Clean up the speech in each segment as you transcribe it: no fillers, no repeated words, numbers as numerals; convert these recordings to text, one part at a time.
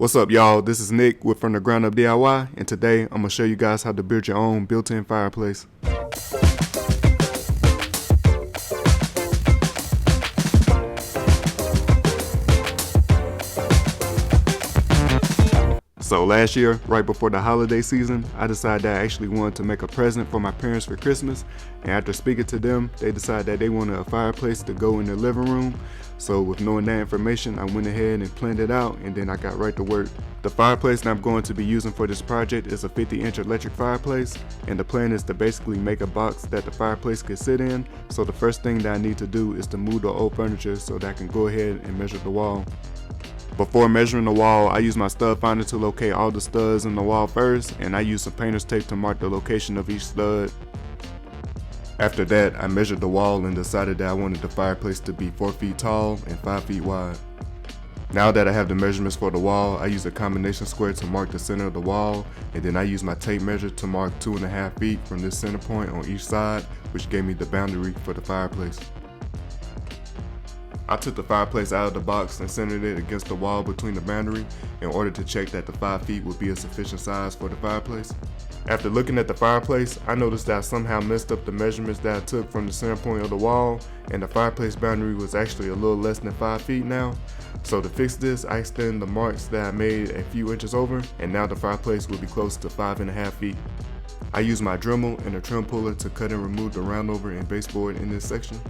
What's up, y'all? This is Nick with From the Ground Up DIY, and today I'm going to show you guys how to build your own built-in fireplace. So last year, right before the holiday season, I decided that I actually wanted to make a present for my parents for Christmas, and after speaking to them, they decided that they wanted a fireplace to go in their living room. So with knowing that information, I went ahead and planned it out, and then I got right to work. The fireplace that I'm going to be using for this project is a 50-inch electric fireplace, and the plan is to basically make a box that the fireplace could sit in. So the first thing that I need to do is to move the old furniture so that I can go ahead and measure the wall. Before measuring the wall, I use my stud finder to locate all the studs in the wall first, and I use some painter's tape to mark the location of each stud. After that, I measured the wall and decided that I wanted the fireplace to be 4 feet tall and 5 feet wide. Now that I have the measurements for the wall, I use a combination square to mark the center of the wall, and then I use my tape measure to mark 2.5 feet from this center point on each side, which gave me the boundary for the fireplace. I took the fireplace out of the box and centered it against the wall between the boundary in order to check that the 5 feet would be a sufficient size for the fireplace. After looking at the fireplace, I noticed that I somehow messed up the measurements that I took from the center point of the wall, and the fireplace boundary was actually a little less than 5 feet now. So to fix this, I extended the marks that I made a few inches over, and now the fireplace will be close to 5.5 feet. I used my Dremal and a trim puller to cut and remove the roundover and baseboard in this section.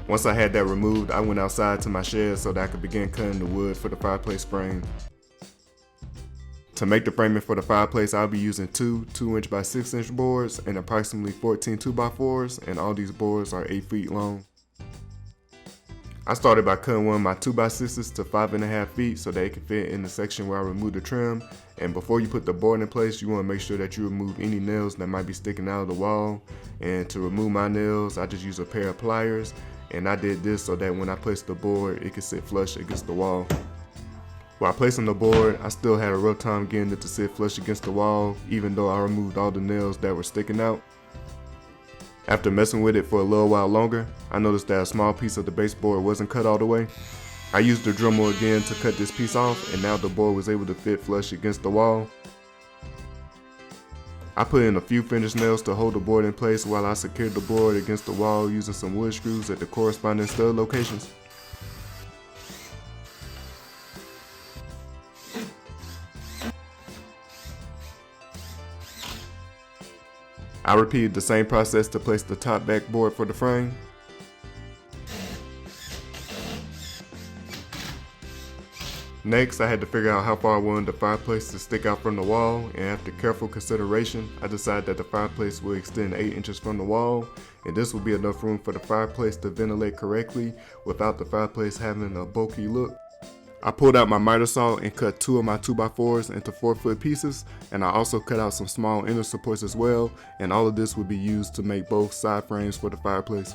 Once I had that removed, I went outside to my shed so that I could begin cutting the wood for the fireplace frame. To make the framing for the fireplace, I'll be using two 2-inch by 6-inch boards and approximately 14 2x4s, and all these boards are 8 feet long. I started by cutting one of my 2x6s to 5.5 feet so that it can fit in the section where I removed the trim. And before you put the board in place, you want to make sure that you remove any nails that might be sticking out of the wall. And to remove my nails, I just use a pair of pliers. And I did this so that when I placed the board, it could sit flush against the wall. While placing the board, I still had a rough time getting it to sit flush against the wall, even though I removed all the nails that were sticking out. After messing with it for a little while longer, I noticed that a small piece of the baseboard wasn't cut all the way. I used the Dremal again to cut this piece off, and now the board was able to fit flush against the wall. I put in a few finished nails to hold the board in place while I secured the board against the wall using some wood screws at the corresponding stud locations. I repeated the same process to place the top back board for the frame. Next, I had to figure out how far I wanted the fireplace to stick out from the wall, and after careful consideration, I decided that the fireplace will extend 8 inches from the wall, and this will be enough room for the fireplace to ventilate correctly without the fireplace having a bulky look. I pulled out my miter saw and cut 2 of my 2x4s into 4-foot pieces, and I also cut out some small inner supports as well, and all of this would be used to make both side frames for the fireplace.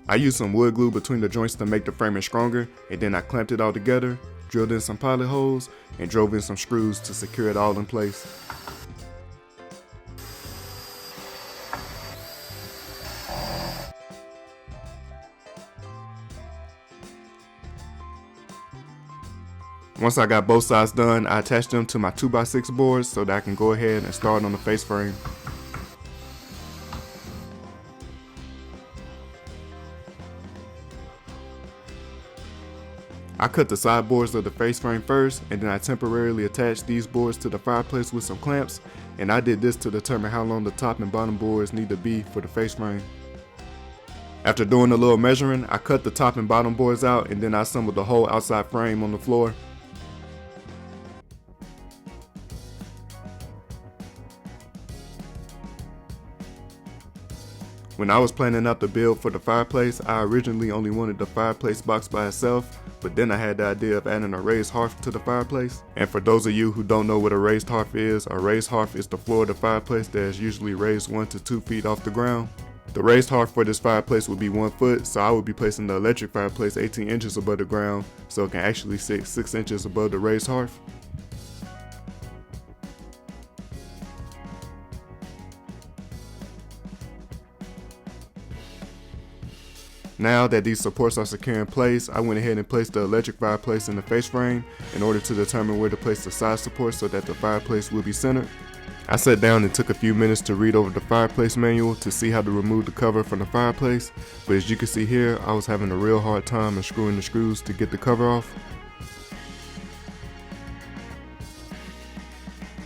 I used some wood glue between the joints to make the framing stronger, and then I clamped it all together, drilled in some pilot holes, and drove in some screws to secure it all in place. Once I got both sides done, I attached them to my 2x6 boards so that I can go ahead and start on the face frame. I cut the side boards of the face frame first, and then I temporarily attached these boards to the fireplace with some clamps, and I did this to determine how long the top and bottom boards need to be for the face frame. After doing a little measuring, I cut the top and bottom boards out, and then I assembled the whole outside frame on the floor. When I was planning out the build for the fireplace, I originally only wanted the fireplace box by itself, but then I had the idea of adding a raised hearth to the fireplace. And for those of you who don't know what a raised hearth is the floor of the fireplace that is usually raised 1 to 2 feet off the ground. The raised hearth for this fireplace would be 1 foot, so I would be placing the electric fireplace 18 inches above the ground, so it can actually sit 6 inches above the raised hearth. Now that these supports are secure in place, I went ahead and placed the electric fireplace in the face frame in order to determine where to place the side supports so that the fireplace will be centered. I sat down and took a few minutes to read over the fireplace manual to see how to remove the cover from the fireplace, but as you can see here, I was having a real hard time unscrewing the screws to get the cover off.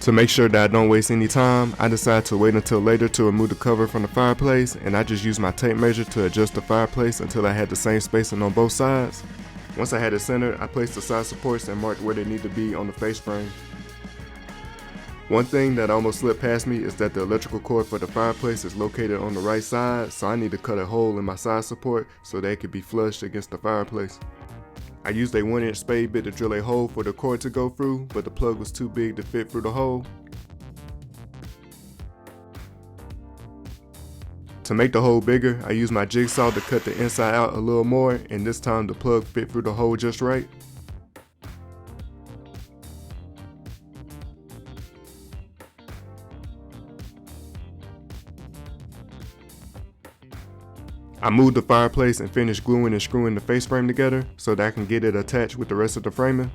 To make sure that I don't waste any time, I decided to wait until later to remove the cover from the fireplace, and I just used my tape measure to adjust the fireplace until I had the same spacing on both sides. Once I had it centered, I placed the side supports and marked where they need to be on the face frame. One thing that almost slipped past me is that the electrical cord for the fireplace is located on the right side, so I need to cut a hole in my side support so that it can be flushed against the fireplace. I used a 1-inch spade bit to drill a hole for the cord to go through, but the plug was too big to fit through the hole. To make the hole bigger, I used my jigsaw to cut the inside out a little more, and this time the plug fit through the hole just right. I moved the fireplace and finished gluing and screwing the face frame together so that I can get it attached with the rest of the framing.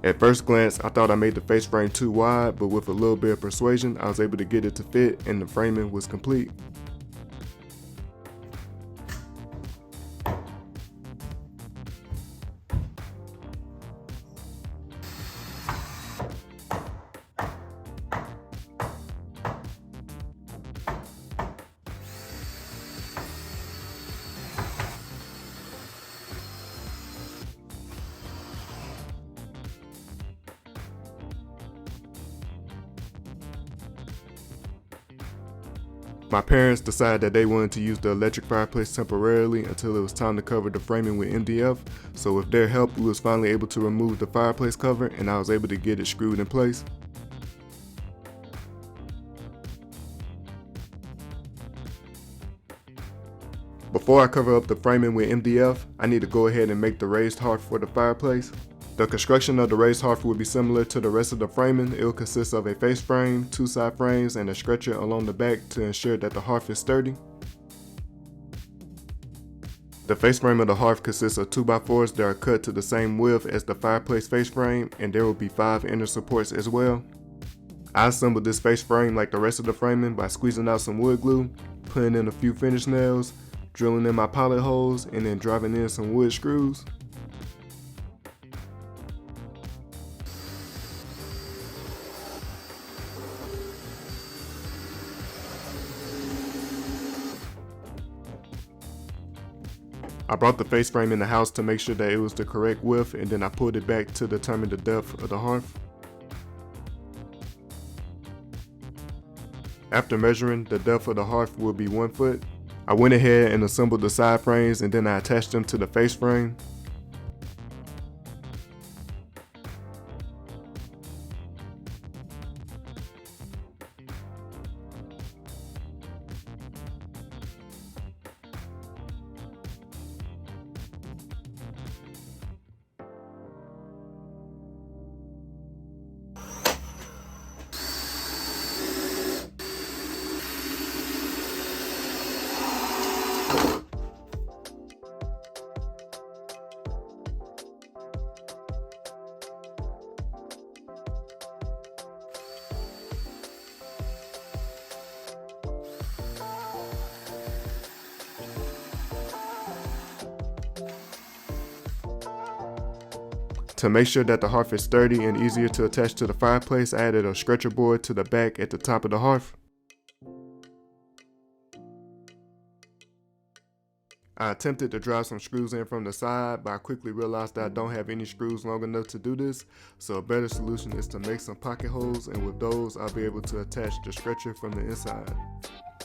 At first glance, I thought I made the face frame too wide, but with a little bit of persuasion, I was able to get it to fit and the framing was complete. My parents decided that they wanted to use the electric fireplace temporarily until it was time to cover the framing with MDF, so with their help we was finally able to remove the fireplace cover and I was able to get it screwed in place. Before I cover up the framing with MDF, I need to go ahead and make the raised hearth for the fireplace. The construction of the raised hearth will be similar to the rest of the framing. It will consist of a face frame, 2 side frames, and a stretcher along the back to ensure that the hearth is sturdy. The face frame of the hearth consists of 2x4s that are cut to the same width as the fireplace face frame, and there will be 5 inner supports as well. I assembled this face frame like the rest of the framing by squeezing out some wood glue, putting in a few finish nails, drilling in my pilot holes, and then driving in some wood screws. I brought the face frame in the house to make sure that it was the correct width, and then I pulled it back to determine the depth of the hearth. After measuring, the depth of the hearth will be 1 foot. I went ahead and assembled the side frames and then I attached them to the face frame. To make sure that the hearth is sturdy and easier to attach to the fireplace, I added a stretcher board to the back at the top of the hearth. I attempted to drive some screws in from the side, but I quickly realized that I don't have any screws long enough to do this, so a better solution is to make some pocket holes, and with those I'll be able to attach the stretcher from the inside.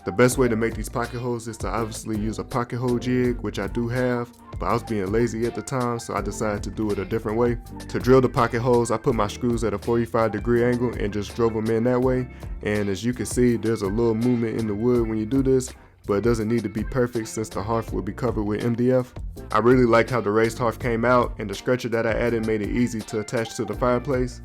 The best way to make these pocket holes is to obviously use a pocket hole jig, which I do have, but I was being lazy at the time, so I decided to do it a different way. To drill the pocket holes, I put my screws at a 45-degree angle and just drove them in that way, and as you can see, there's a little movement in the wood when you do this, but it doesn't need to be perfect since the hearth will be covered with MDF. I really liked how the raised hearth came out, and the stretcher that I added made it easy to attach to the fireplace.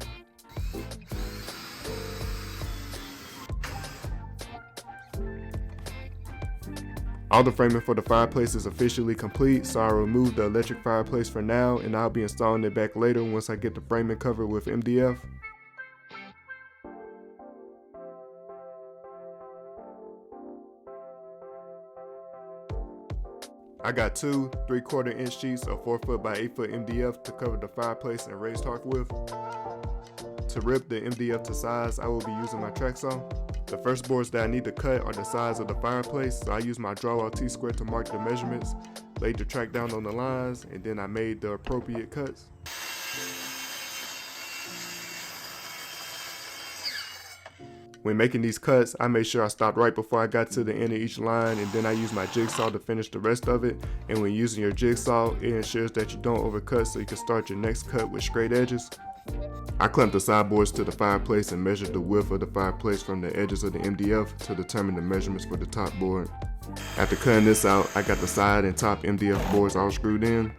All the framing for the fireplace is officially complete, so I'll remove the electric fireplace for now, and I'll be installing it back later once I get the framing covered with MDF. I got two 3/4 inch sheets of 4 foot by 8 foot MDF to cover the fireplace and raised hearth with. To rip the MDF to size, I will be using my track saw. The first boards that I need to cut are the size of the fireplace, so I used my Drywall T-square to mark the measurements, laid the track down on the lines, and then I made the appropriate cuts. When making these cuts, I made sure I stopped right before I got to the end of each line, and then I used my jigsaw to finish the rest of it. And when using your jigsaw, it ensures that you don't overcut so you can start your next cut with straight edges. I clamped the sideboards to the fireplace and measured the width of the fireplace from the edges of the MDF to determine the measurements for the top board. After cutting this out, I got the side and top MDF boards all screwed in.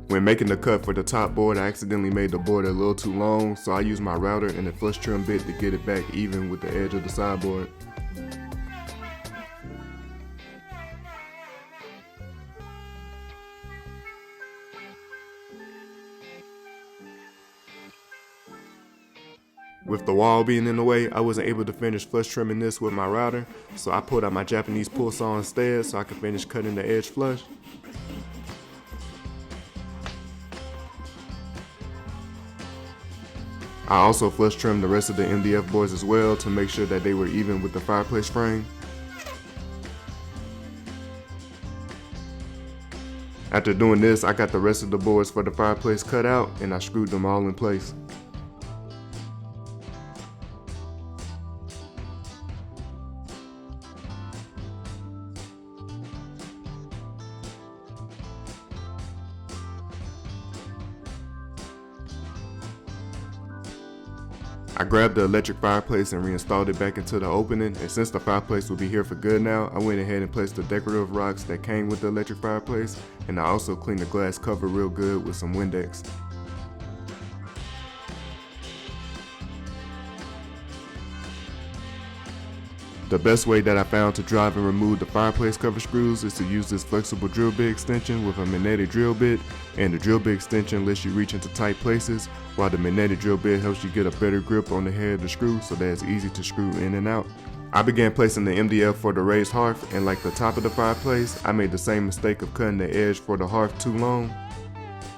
When making the cut for the top board, I accidentally made the board a little too long, so I used my router and a flush trim bit to get it back even with the edge of the sideboard. With the wall being in the way, I wasn't able to finish flush trimming this with my router, so I pulled out my Japanese pull saw instead so I could finish cutting the edge flush. I also flush trimmed the rest of the MDF boards as well to make sure that they were even with the fireplace frame. After doing this, I got the rest of the boards for the fireplace cut out and I screwed them all in place. I grabbed the electric fireplace and reinstalled it back into the opening, and since the fireplace will be here for good now, I went ahead and placed the decorative rocks that came with the electric fireplace, and I also cleaned the glass cover real good with some Windex. The best way that I found to drive and remove the fireplace cover screws is to use this flexible drill bit extension with a magnetic drill bit, and the drill bit extension lets you reach into tight places, while the magnetic drill bit helps you get a better grip on the head of the screw so that it's easy to screw in and out. I began placing the MDF for the raised hearth, and like the top of the fireplace, I made the same mistake of cutting the edge for the hearth too long.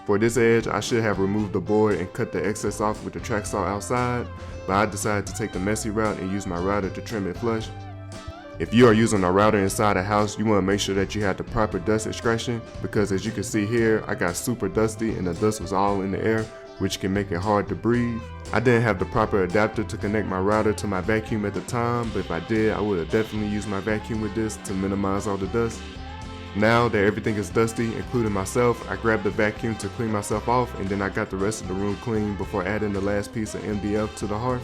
For this edge, I should have removed the board and cut the excess off with the track saw outside, but I decided to take the messy route and use my router to trim it flush. If you are using a router inside a house, you want to make sure that you have the proper dust extraction, because as you can see here, I got super dusty and the dust was all in the air, which can make it hard to breathe. I didn't have the proper adapter to connect my router to my vacuum at the time, but if I did, I would have definitely used my vacuum with this to minimize all the dust. Now that everything is dusty, including myself, I grabbed the vacuum to clean myself off, and then I got the rest of the room clean before adding the last piece of MDF to the hearth.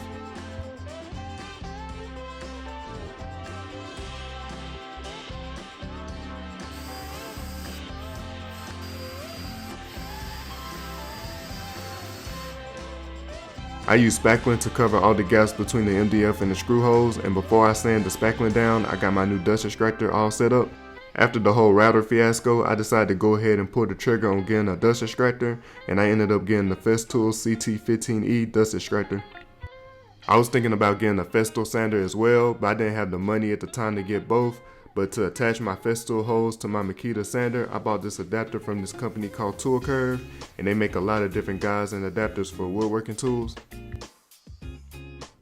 I use spackling to cover all the gaps between the MDF and the screw holes, and before I sand the spackling down, I got my new dust extractor all set up. After the whole router fiasco, I decided to go ahead and pull the trigger on getting a dust extractor, and I ended up getting the Festool CT15E dust extractor. I was thinking about getting a Festool sander as well, but I didn't have the money at the time to get both, But to attach my Festool hose to my Makita sander, I bought this adapter from this company called Tool Curve, and they make a lot of different guides and adapters for woodworking tools.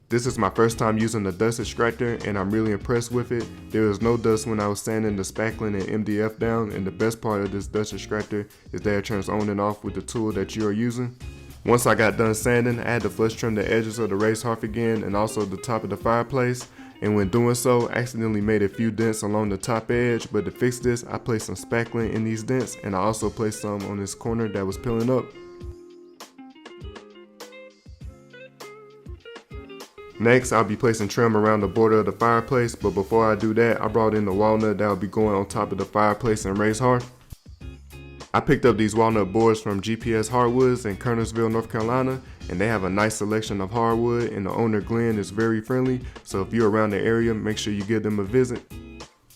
This is my first time using the dust extractor, and I'm really impressed with it. There was no dust when I was sanding the Spackling and MDF down, and the best part of this dust extractor is that it turns on and off with the tool that you are using. Once I got done sanding, I had to flush trim the edges of the raised hearth again and also the top of the fireplace. And when doing so, I accidentally made a few dents along the top edge, but to fix this, I placed some spackling in these dents, and I also placed some on this corner that was peeling up. Next, I'll be placing trim around the border of the fireplace, but before I do that, I brought in the walnut that will be going on top of the fireplace and raised hearth. I picked up these walnut boards from GPS Hardwoods in Kernersville, North Carolina, and they have a nice selection of hardwood, and the owner Glenn is very friendly, so if you're around the area, make sure you give them a visit.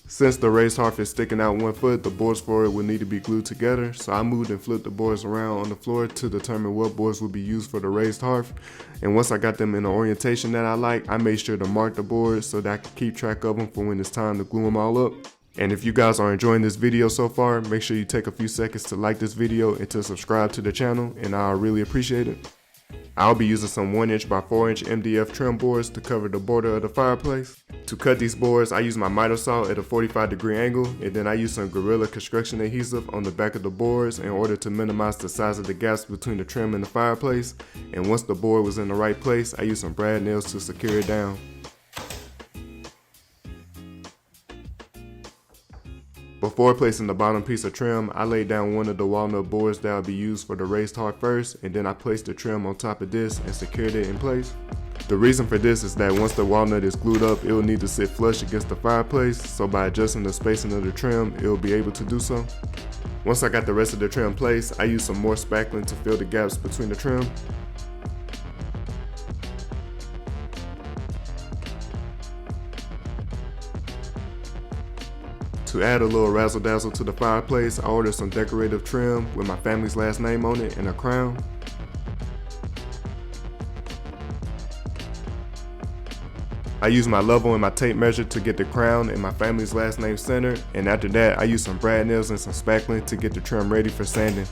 Since the raised hearth is sticking out 1 foot, the boards for it will need to be glued together, so I moved and flipped the boards around on the floor to determine what boards will be used for the raised hearth. And once I got them in the orientation that I like, I made sure to mark the boards so that I could keep track of them for when it's time to glue them all up. And if you guys are enjoying this video so far, make sure you take a few seconds to like this video and to subscribe to the channel, and I'll really appreciate it. I'll be using some 1" by 4" MDF trim boards to cover the border of the fireplace. To cut these boards, I use my miter saw at a 45-degree angle, and then I use some Gorilla construction adhesive on the back of the boards in order to minimize the size of the gaps between the trim and the fireplace. And once the board was in the right place, I used some brad nails to secure it down. Before placing the bottom piece of trim, I laid down one of the walnut boards that will be used for the raised hearth first, and then I placed the trim on top of this and secured it in place. The reason for this is that once the walnut is glued up, it will need to sit flush against the fireplace, so by adjusting the spacing of the trim, it will be able to do so. Once I got the rest of the trim placed, I used some more spackling to fill the gaps between the trim. To add a little razzle dazzle to the fireplace, I ordered some decorative trim with my family's last name on it and a crown. I used my level and my tape measure to get the crown and my family's last name centered, and after that I used some brad nails and some spackling to get the trim ready for sanding.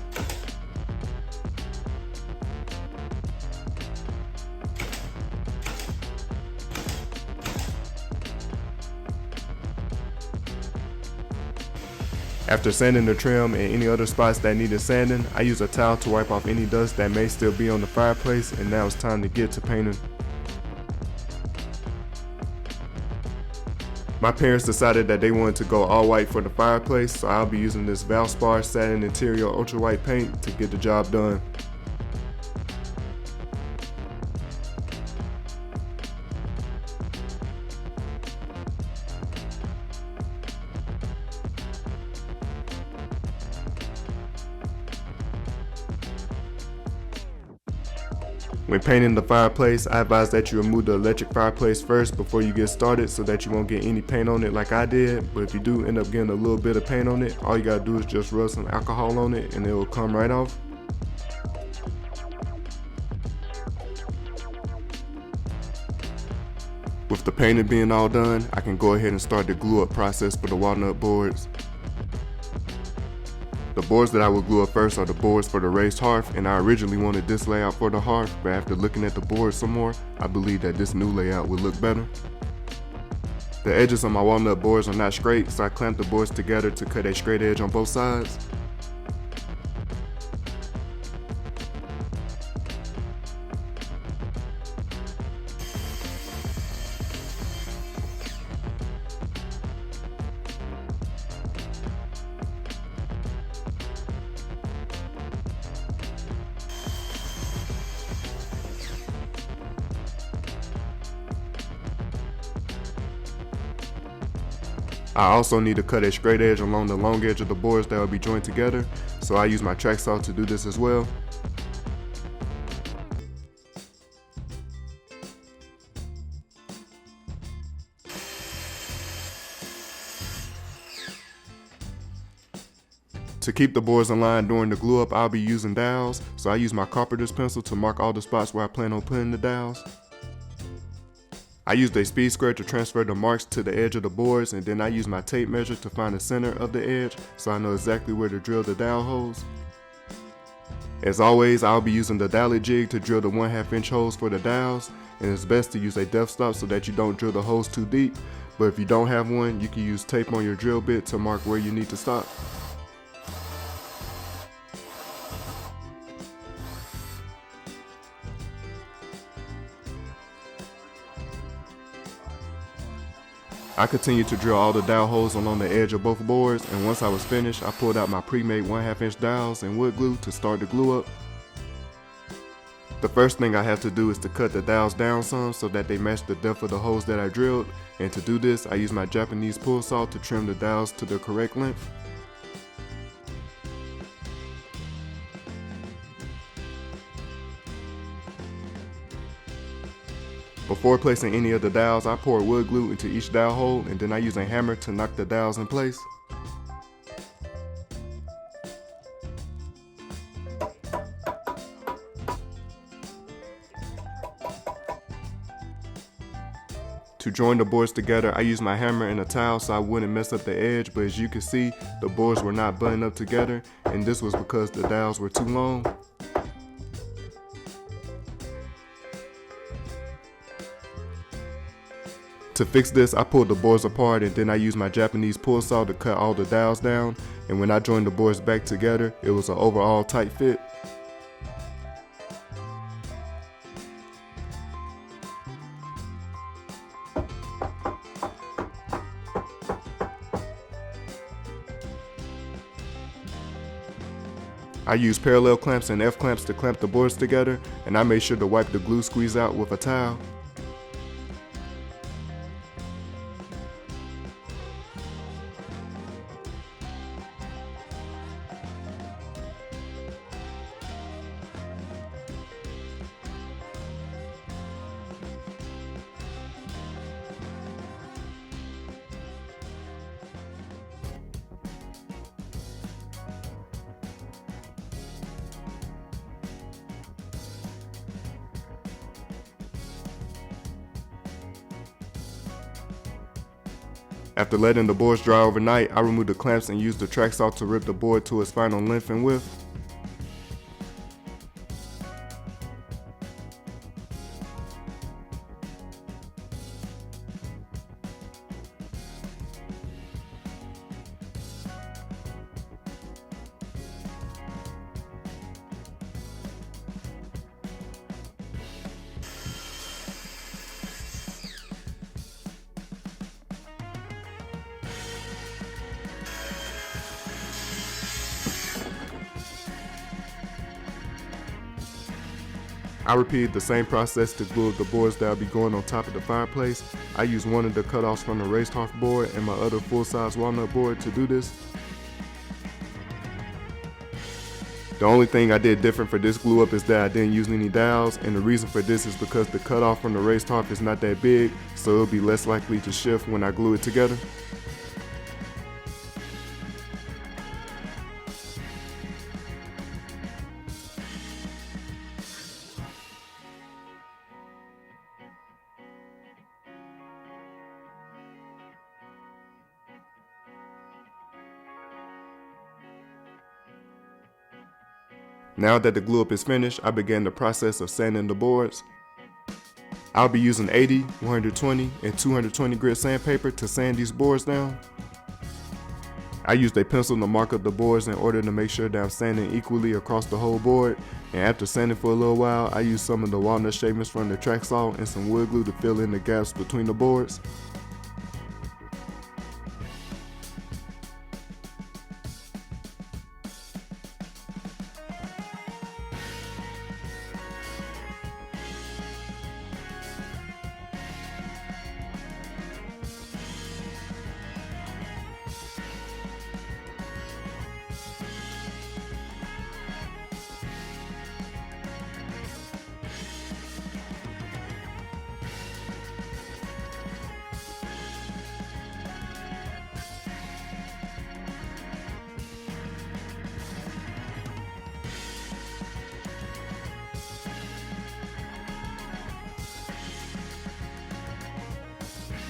After sanding the trim and any other spots that needed sanding, I used a towel to wipe off any dust that may still be on the fireplace, and now it's time to get to painting. My parents decided that they wanted to go all white for the fireplace, so I'll be using this Valspar Satin Interior Ultra White paint to get the job done. When painting the fireplace, I advise that you remove the electric fireplace first before you get started so that you won't get any paint on it like I did, but if you do end up getting a little bit of paint on it, all you gotta do is just rub some alcohol on it and it will come right off. With the painting being all done, I can go ahead and start the glue up process for the walnut boards. The boards that I will glue up first are the boards for the raised hearth, and I originally wanted this layout for the hearth, but after looking at the board some more, I believe that this new layout would look better. The edges on my walnut boards are not straight, so I clamped the boards together to cut a straight edge on both sides. I also need to cut a straight edge along the long edge of the boards that will be joined together, so I use my track saw to do this as well. To keep the boards in line during the glue up, I'll be using dowels, so I use my carpenter's pencil to mark all the spots where I plan on putting the dowels. I used a speed square to transfer the marks to the edge of the boards, and then I used my tape measure to find the center of the edge so I know exactly where to drill the dowel holes. As always, I'll be using the Dowl-It Jig to drill the 1/2 inch holes for the dowels, and it's best to use a depth stop so that you don't drill the holes too deep, but if you don't have one, you can use tape on your drill bit to mark where you need to stop. I continued to drill all the dowel holes along the edge of both boards, and once I was finished, I pulled out my pre-made 1/2 inch dowels and wood glue to start the glue up. The first thing I have to do is to cut the dowels down some so that they match the depth of the holes that I drilled, and to do this I use my Japanese pull saw to trim the dowels to the correct length. Before placing any of the dowels, I pour wood glue into each dowel hole, and then I use a hammer to knock the dowels in place. To join the boards together, I used my hammer and a towel so I wouldn't mess up the edge, but as you can see, the boards were not buttoned up together, and this was because the dowels were too long. To fix this, I pulled the boards apart, and then I used my Japanese pull saw to cut all the dowels down, and when I joined the boards back together, it was an overall tight fit. I used parallel clamps and F-clamps to clamp the boards together, and I made sure to wipe the glue squeeze out with a towel. After letting the boards dry overnight, I removed the clamps and used the track saw to rip the board to its final length and width. I repeated the same process to glue up the boards that will be going on top of the fireplace. I used one of the cutoffs from the raised hearth board and my other full-size walnut board to do this. The only thing I did different for this glue up is that I didn't use any dowels, and the reason for this is because the cutoff from the raised hearth is not that big, so it'll be less likely to shift when I glue it together. Now that the glue up is finished, I began the process of sanding the boards. I'll be using 80, 120, and 220 grit sandpaper to sand these boards down. I used a pencil to mark up the boards in order to make sure that I'm sanding equally across the whole board, and after sanding for a little while, I used some of the walnut shavings from the track saw and some wood glue to fill in the gaps between the boards.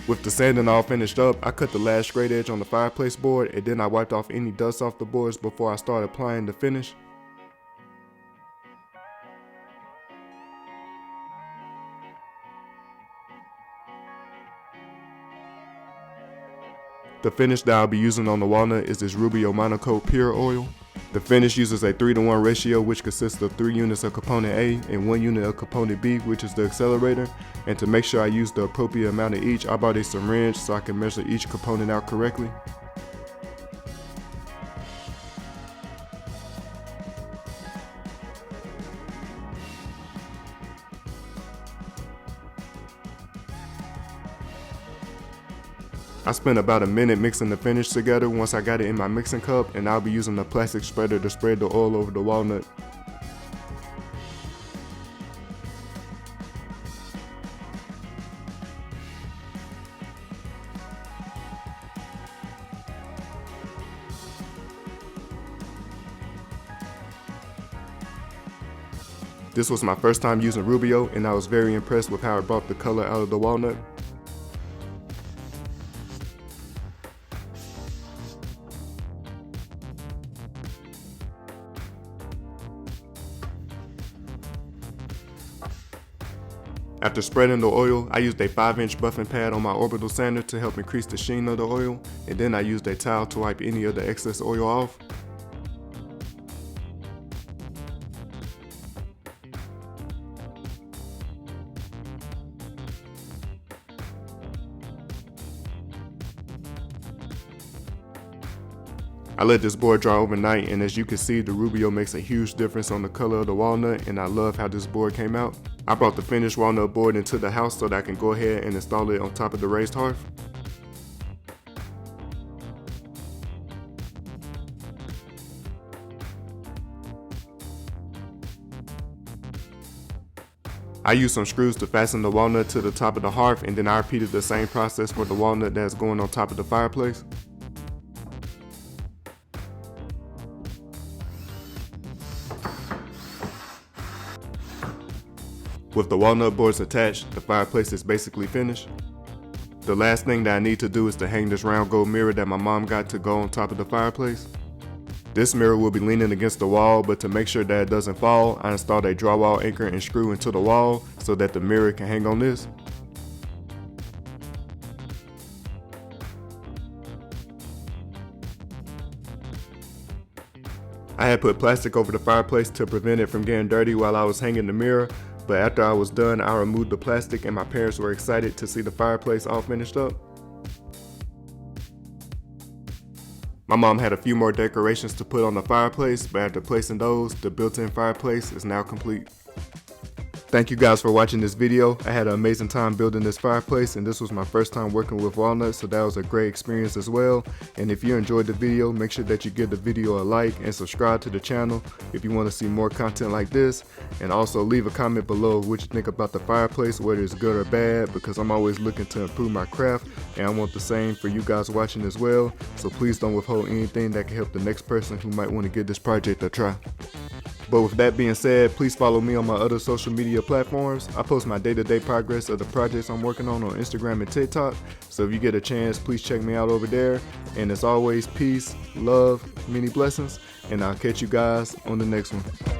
With the sanding all finished up, I cut the last straight edge on the fireplace board, and then I wiped off any dust off the boards before I started applying the finish. The finish that I'll be using on the walnut is this Rubio Monocoat Pure Oil. The finish uses a 3-to-1 ratio, which consists of 3 units of component A and 1 unit of component B, which is the accelerator. And to make sure I use the appropriate amount of each, I bought a syringe so I can measure each component out correctly. I spent about a minute mixing the finish together once I got it in my mixing cup, and I'll be using the plastic spreader to spread the oil over the walnut. This was my first time using Rubio, and I was very impressed with how it brought the color out of the walnut. After spreading the oil, I used a 5-inch buffing pad on my orbital sander to help increase the sheen of the oil, and then I used a towel to wipe any of the excess oil off. I let this board dry overnight, and as you can see, the Rubio makes a huge difference on the color of the walnut, and I love how this board came out. I brought the finished walnut board into the house so that I can go ahead and install it on top of the raised hearth. I used some screws to fasten the walnut to the top of the hearth, and then I repeated the same process for the walnut that's going on top of the fireplace. With the walnut boards attached, the fireplace is basically finished. The last thing that I need to do is to hang this round gold mirror that my mom got to go on top of the fireplace. This mirror will be leaning against the wall, but to make sure that it doesn't fall, I installed a drywall anchor and screw into the wall so that the mirror can hang on this. I had put plastic over the fireplace to prevent it from getting dirty while I was hanging the mirror, but after I was done, I removed the plastic and my parents were excited to see the fireplace all finished up. My mom had a few more decorations to put on the fireplace, but after placing those, the built-in fireplace is now complete. Thank you guys for watching this video. I had an amazing time building this fireplace, and this was my first time working with walnut, so that was a great experience as well. And if you enjoyed the video, make sure that you give the video a like and subscribe to the channel if you want to see more content like this. And also leave a comment below what you think about the fireplace, whether it's good or bad, because I'm always looking to improve my craft, and I want the same for you guys watching as well. So please don't withhold anything that can help the next person who might want to give this project a try. But with that being said, please follow me on my other social media platforms. I post my day-to-day progress of the projects I'm working on Instagram and TikTok. So if you get a chance, please check me out over there. And as always, peace, love, many blessings, and I'll catch you guys on the next one.